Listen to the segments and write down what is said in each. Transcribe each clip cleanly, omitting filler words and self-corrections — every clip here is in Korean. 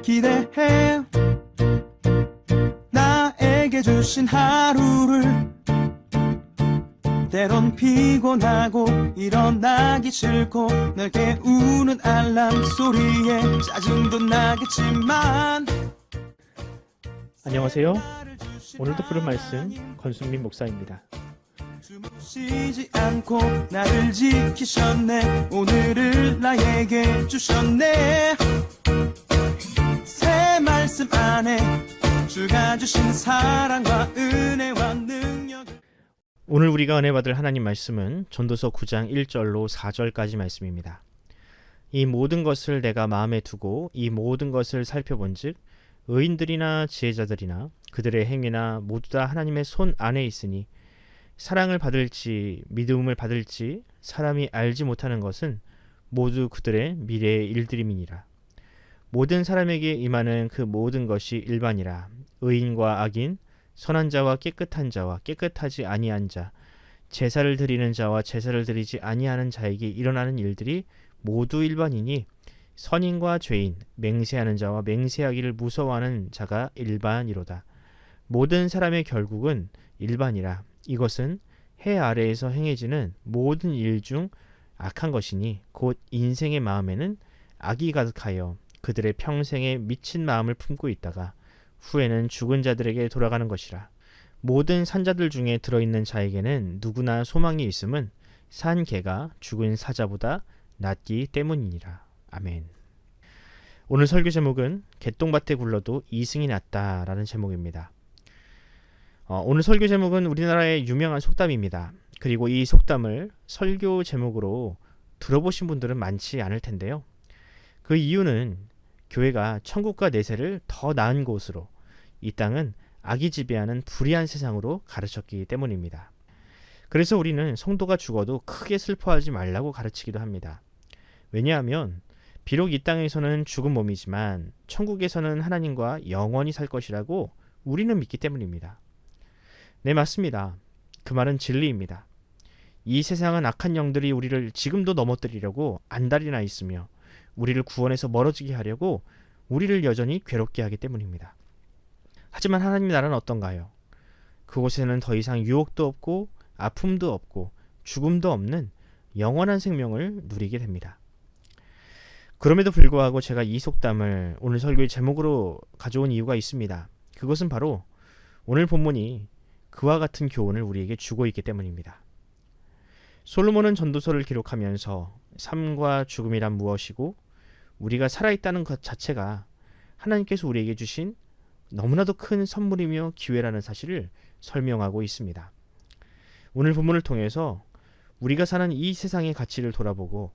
기대해 나에게 주신 하루를. 때론 피곤하고 일어나기 싫고 날 깨우는 알람 소리에 짜증도 나겠지만. 안녕하세요. 오늘도 부른 말씀 권순민 목사입니다. 쉬지 않고 나를 지키셨네. 오늘을 나에게 주셨네. 새 말씀 안에 주가 주신 사랑과 은혜와 능력. 오늘 우리가 은혜 받을 하나님 말씀은 전도서 9장 1절로 4절까지 말씀입니다. 이 모든 것을 내가 마음에 두고 이 모든 것을 살펴본즉 의인들이나 지혜자들이나 그들의 행위나 모두 다 하나님의 손 안에 있으니 사랑을 받을지 믿음을 받을지 사람이 알지 못하는 것은 모두 그들의 미래의 일들임이니라. 모든 사람에게 임하는 그 모든 것이 일반이라. 의인과 악인, 선한 자와 깨끗한 자와 깨끗하지 아니한 자, 제사를 드리는 자와 제사를 드리지 아니하는 자에게 일어나는 일들이 모두 일반이니 선인과 죄인, 맹세하는 자와 맹세하기를 무서워하는 자가 일반이로다. 모든 사람의 결국은 일반이라. 이것은 해 아래에서 행해지는 모든 일 중 악한 것이니 곧 인생의 마음에는 악이 가득하여 그들의 평생에 미친 마음을 품고 있다가 후에는 죽은 자들에게 돌아가는 것이라. 모든 산자들 중에 들어있는 자에게는 누구나 소망이 있음은 산 개가 죽은 사자보다 낫기 때문이니라. 아멘. 오늘 설교 제목은 개똥밭에 굴러도 이승이 낫다 라는 제목입니다. 오늘 설교 제목은 우리나라의 유명한 속담입니다. 그리고 이 속담을 설교 제목으로 들어보신 분들은 많지 않을 텐데요. 그 이유는 교회가 천국과 내세를 더 나은 곳으로, 이 땅은 악이 지배하는 불의한 세상으로 가르쳤기 때문입니다. 그래서 우리는 성도가 죽어도 크게 슬퍼하지 말라고 가르치기도 합니다. 왜냐하면 비록 이 땅에서는 죽은 몸이지만 천국에서는 하나님과 영원히 살 것이라고 우리는 믿기 때문입니다. 네, 맞습니다. 그 말은 진리입니다. 이 세상은 악한 영들이 우리를 지금도 넘어뜨리려고 안달이나 있으며 우리를 구원해서 멀어지게 하려고 우리를 여전히 괴롭게 하기 때문입니다. 하지만 하나님의 나라는 어떤가요? 그곳에는 더 이상 유혹도 없고 아픔도 없고 죽음도 없는 영원한 생명을 누리게 됩니다. 그럼에도 불구하고 제가 이 속담을 오늘 설교의 제목으로 가져온 이유가 있습니다. 그것은 바로 오늘 본문이 그와 같은 교훈을 우리에게 주고 있기 때문입니다. 솔로몬은 전도서를 기록하면서 삶과 죽음이란 무엇이고 우리가 살아있다는 것 자체가 하나님께서 우리에게 주신 너무나도 큰 선물이며 기회라는 사실을 설명하고 있습니다. 오늘 본문을 통해서 우리가 사는 이 세상의 가치를 돌아보고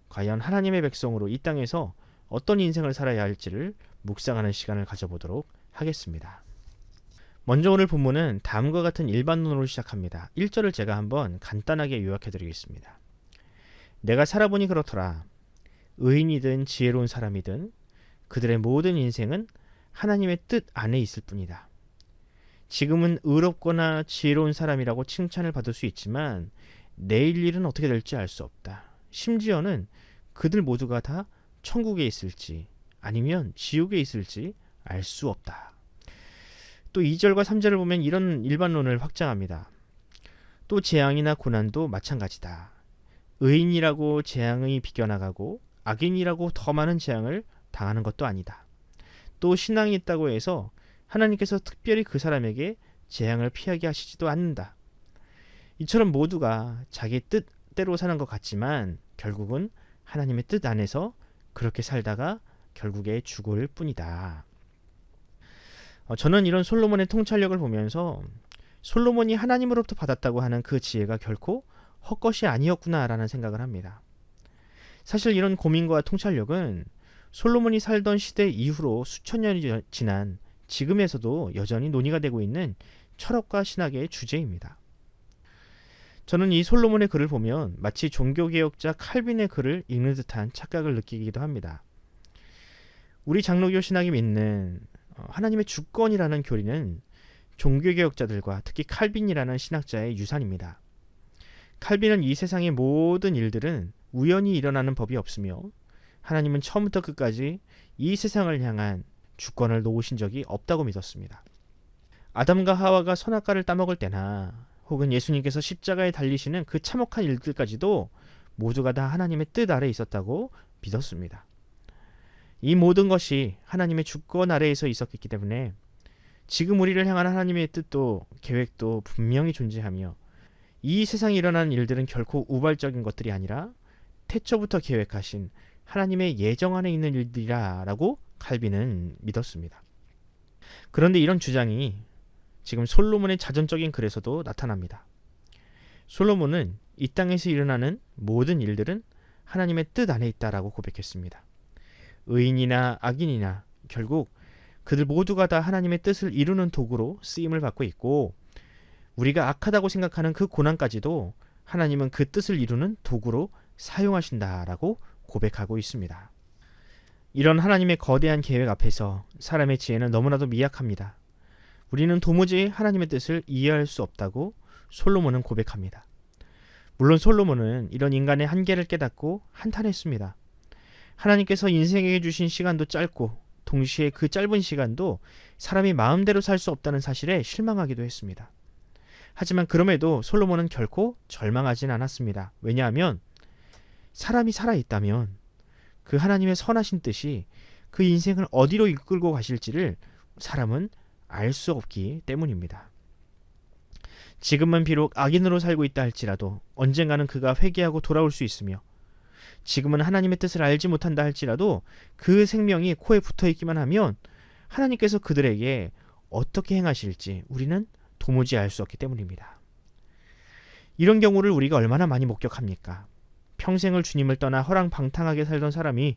과연 하나님의 백성으로 이 땅에서 어떤 인생을 살아야 할지를 묵상하는 시간을 가져보도록 하겠습니다. 먼저 오늘 본문은 다음과 같은 일반론으로 시작합니다. 1절을 제가 한번 간단하게 요약해드리겠습니다. 내가 살아보니 그렇더라. 의인이든 지혜로운 사람이든 그들의 모든 인생은 하나님의 뜻 안에 있을 뿐이다. 지금은 의롭거나 지혜로운 사람이라고 칭찬을 받을 수 있지만 내일 일은 어떻게 될지 알 수 없다. 심지어는 그들 모두가 다 천국에 있을지 아니면 지옥에 있을지 알 수 없다. 또 2절과 3절을 보면 이런 일반론을 확장합니다. 또 재앙이나 고난도 마찬가지다. 의인이라고 재앙이 비껴나가고 악인이라고 더 많은 재앙을 당하는 것도 아니다. 또 신앙이 있다고 해서 하나님께서 특별히 그 사람에게 재앙을 피하게 하시지도 않는다. 이처럼 모두가 자기 뜻대로 사는 것 같지만 결국은 하나님의 뜻 안에서 그렇게 살다가 결국에 죽을 뿐이다. 저는 이런 솔로몬의 통찰력을 보면서 솔로몬이 하나님으로부터 받았다고 하는 그 지혜가 결코 헛것이 아니었구나라는 생각을 합니다. 사실 이런 고민과 통찰력은 솔로몬이 살던 시대 이후로 수천 년이 지난 지금에서도 여전히 논의가 되고 있는 철학과 신학의 주제입니다. 저는 이 솔로몬의 글을 보면 마치 종교개혁자 칼빈의 글을 읽는 듯한 착각을 느끼기도 합니다. 우리 장로교 신학이 믿는 하나님의 주권이라는 교리는 종교개혁자들과 특히 칼빈이라는 신학자의 유산입니다. 칼빈은 이 세상의 모든 일들은 우연히 일어나는 법이 없으며 하나님은 처음부터 끝까지 이 세상을 향한 주권을 놓으신 적이 없다고 믿었습니다. 아담과 하와가 선악과를 따먹을 때나 혹은 예수님께서 십자가에 달리시는 그 참혹한 일들까지도 모두가 다 하나님의 뜻 아래에 있었다고 믿었습니다. 이 모든 것이 하나님의 주권 아래에서 있었기 때문에 지금 우리를 향한 하나님의 뜻도 계획도 분명히 존재하며 이 세상에 일어나는 일들은 결코 우발적인 것들이 아니라 태초부터 계획하신 하나님의 예정 안에 있는 일들이라고 칼빈은 믿었습니다. 그런데 이런 주장이 지금 솔로몬의 자전적인 글에서도 나타납니다. 솔로몬은 이 땅에서 일어나는 모든 일들은 하나님의 뜻 안에 있다라고 고백했습니다. 의인이나 악인이나 결국 그들 모두가 다 하나님의 뜻을 이루는 도구로 쓰임을 받고 있고 우리가 악하다고 생각하는 그 고난까지도 하나님은 그 뜻을 이루는 도구로 사용하신다라고 고백하고 있습니다. 이런 하나님의 거대한 계획 앞에서 사람의 지혜는 너무나도 미약합니다. 우리는 도무지 하나님의 뜻을 이해할 수 없다고 솔로몬은 고백합니다. 물론 솔로몬은 이런 인간의 한계를 깨닫고 한탄했습니다. 하나님께서 인생에게 주신 시간도 짧고 동시에 그 짧은 시간도 사람이 마음대로 살 수 없다는 사실에 실망하기도 했습니다. 하지만 그럼에도 솔로몬은 결코 절망하진 않았습니다. 왜냐하면 사람이 살아있다면 그 하나님의 선하신 뜻이 그 인생을 어디로 이끌고 가실지를 사람은 알 수 없기 때문입니다. 지금은 비록 악인으로 살고 있다 할지라도 언젠가는 그가 회개하고 돌아올 수 있으며 지금은 하나님의 뜻을 알지 못한다 할지라도 그 생명이 코에 붙어있기만 하면 하나님께서 그들에게 어떻게 행하실지 우리는 도무지 알 수 없기 때문입니다. 이런 경우를 우리가 얼마나 많이 목격합니까? 평생을 주님을 떠나 허랑방탕하게 살던 사람이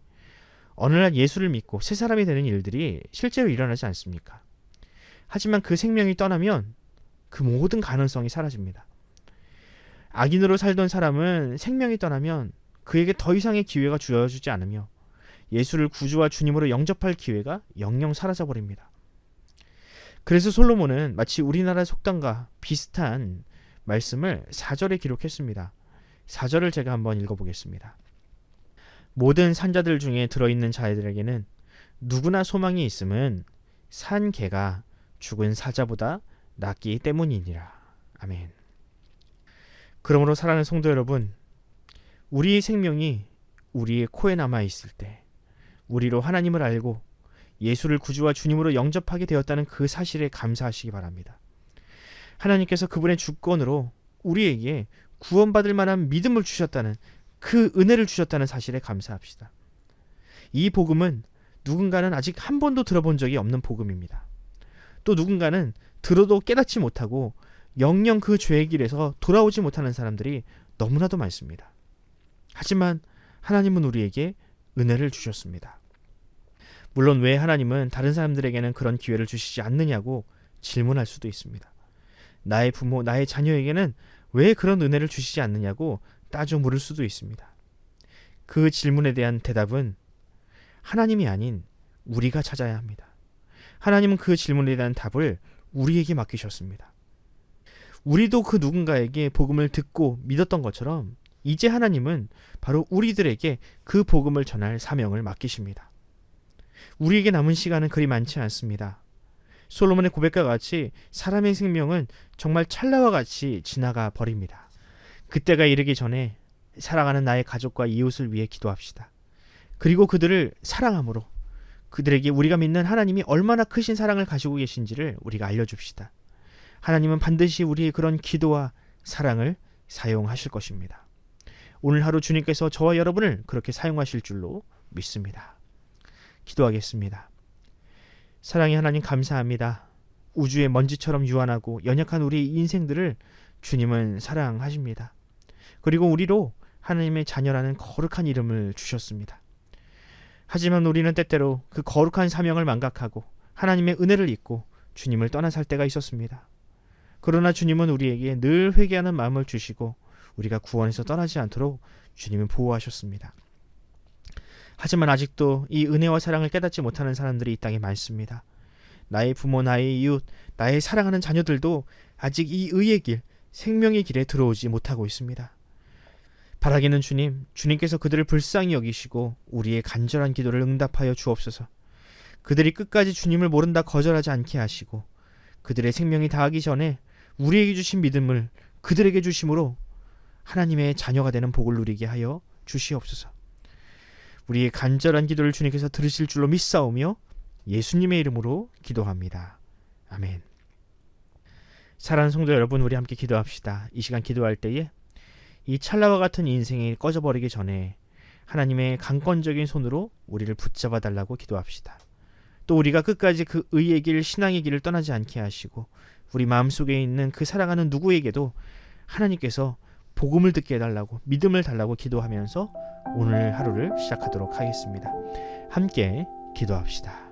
어느 날 예수를 믿고 새 사람이 되는 일들이 실제로 일어나지 않습니까? 하지만 그 생명이 떠나면 그 모든 가능성이 사라집니다. 악인으로 살던 사람은 생명이 떠나면 그에게 더 이상의 기회가 주어지지 않으며 예수를 구주와 주님으로 영접할 기회가 영영 사라져버립니다. 그래서 솔로몬은 마치 우리나라 속담과 비슷한 말씀을 4절에 기록했습니다. 4절을 제가 한번 읽어보겠습니다. 모든 산자들 중에 들어있는 자들에게는 누구나 소망이 있음은 산 개가 죽은 사자보다 낫기 때문이니라. 아멘. 그러므로 사랑하는 성도 여러분, 우리의 생명이 우리의 코에 남아있을 때 우리로 하나님을 알고 예수를 구주와 주님으로 영접하게 되었다는 그 사실에 감사하시기 바랍니다. 하나님께서 그분의 주권으로 우리에게 구원받을 만한 믿음을 주셨다는 그 은혜를 주셨다는 사실에 감사합시다. 이 복음은 누군가는 아직 한 번도 들어본 적이 없는 복음입니다. 또 누군가는 들어도 깨닫지 못하고 영영 그 죄의 길에서 돌아오지 못하는 사람들이 너무나도 많습니다. 하지만 하나님은 우리에게 은혜를 주셨습니다. 물론 왜 하나님은 다른 사람들에게는 그런 기회를 주시지 않느냐고 질문할 수도 있습니다. 나의 부모, 나의 자녀에게는 왜 그런 은혜를 주시지 않느냐고 따져 물을 수도 있습니다. 그 질문에 대한 대답은 하나님이 아닌 우리가 찾아야 합니다. 하나님은 그 질문에 대한 답을 우리에게 맡기셨습니다. 우리도 그 누군가에게 복음을 듣고 믿었던 것처럼 이제 하나님은 바로 우리들에게 그 복음을 전할 사명을 맡기십니다. 우리에게 남은 시간은 그리 많지 않습니다. 솔로몬의 고백과 같이 사람의 생명은 정말 찰나와 같이 지나가 버립니다. 그때가 이르기 전에 사랑하는 나의 가족과 이웃을 위해 기도합시다. 그리고 그들을 사랑함으로 그들에게 우리가 믿는 하나님이 얼마나 크신 사랑을 가지고 계신지를 우리가 알려줍시다. 하나님은 반드시 우리의 그런 기도와 사랑을 사용하실 것입니다. 오늘 하루 주님께서 저와 여러분을 그렇게 사용하실 줄로 믿습니다. 기도하겠습니다. 사랑의 하나님 감사합니다. 우주의 먼지처럼 유한하고 연약한 우리의 인생들을 주님은 사랑하십니다. 그리고 우리로 하나님의 자녀라는 거룩한 이름을 주셨습니다. 하지만 우리는 때때로 그 거룩한 사명을 망각하고 하나님의 은혜를 잊고 주님을 떠나 살 때가 있었습니다. 그러나 주님은 우리에게 늘 회개하는 마음을 주시고 우리가 구원에서 떠나지 않도록 주님은 보호하셨습니다. 하지만 아직도 이 은혜와 사랑을 깨닫지 못하는 사람들이 이 땅에 많습니다. 나의 부모, 나의 이웃, 나의 사랑하는 자녀들도 아직 이 의의 길, 생명의 길에 들어오지 못하고 있습니다. 바라기는 주님께서 그들을 불쌍히 여기시고 우리의 간절한 기도를 응답하여 주옵소서. 그들이 끝까지 주님을 모른다 거절하지 않게 하시고 그들의 생명이 다하기 전에 우리에게 주신 믿음을 그들에게 주심으로 하나님의 자녀가 되는 복을 누리게 하여 주시옵소서. 우리의 간절한 기도를 주님께서 들으실 줄로 믿사오며 예수님의 이름으로 기도합니다. 아멘. 사랑하는 성도 여러분, 우리 함께 기도합시다. 이 시간 기도할 때에 이 찰나와 같은 인생이 꺼져버리기 전에 하나님의 강권적인 손으로 우리를 붙잡아 달라고 기도합시다. 또 우리가 끝까지 그 의의 길, 신앙의 길을 떠나지 않게 하시고 우리 마음속에 있는 그 사랑하는 누구에게도 하나님께서 복음을 듣게 해달라고, 믿음을 달라고 기도하면서 오늘 하루를 시작하도록 하겠습니다. 함께 기도합시다.